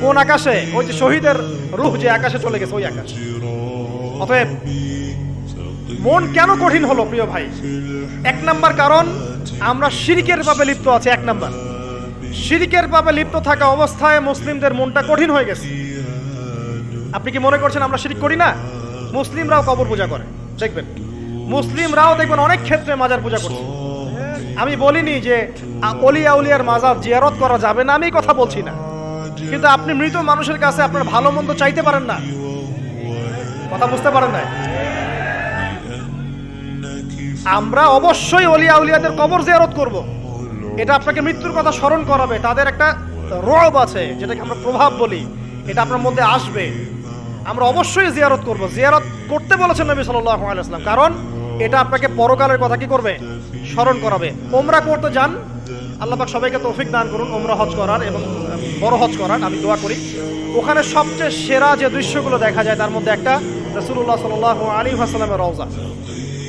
কোন আকাশে? ওই যে শহীদের রূহ যে আকাশে চলে গেছে, ওই আকাশ। অতএব মন কেন কঠিন হলো প্রিয় ভাই? এক নাম্বার কারণ, আমরা শিরকের পাপে লিপ্ত আছি। এক নাম্বার, শিরকের পাপে লিপ্ত থাকা অবস্থায় মুসলিমদের মনটা কঠিন হয়ে গেছে। আপনি কি মনে করছেন আমরা শিরক করি না? মুসলিমরাও কবর পূজা করে, দেখবেন মুসলিমরাও দেখবেন অনেক ক্ষেত্রে মাজার পূজা করছে। আমি বলিনি যে অলিয়া উলিয়ার মাজার জিয়ারত করা যাবে না, আমি কথা বলছি না, কিন্তু আপনি মৃত মানুষের কাছে আপনার ভালো মন্দ চাইতে পারেন না। কথা বুঝতে পারেন না? আমরা অবশ্যই অলিয়া উলিয়াদের কবর জিয়ারত করব, এটা আপনাকে মৃত্যুর কথা স্মরণ করাবে। তাদের একটা রব আছে, যেটাকে আমরা প্রভাব বলি, এটা আপনার মধ্যে আসবে। আমরা অবশ্যই জিয়ারত করব, জিয়ারত করতে বলেছেন নবী সাল্লাল্লাহু আলাইহি ওয়াসাল্লাম, কারণ এটা আপনাকে পরকালের কথা কি করবে? স্মরণ করাবে। ওমরা করতে যান, আল্লাহ পাক সবাইকে তৌফিক দান করুন ওমরা হজ করার এবং বড় হজ করার, আমি দোয়া করি। ওখানে সবচেয়ে সেরা যে দৃশ্যগুলো দেখা যায় তার মধ্যে একটা রাসূলুল্লাহ সাল্লাল্লাহু আলাইহি ওয়াসাল্লামের রওজা।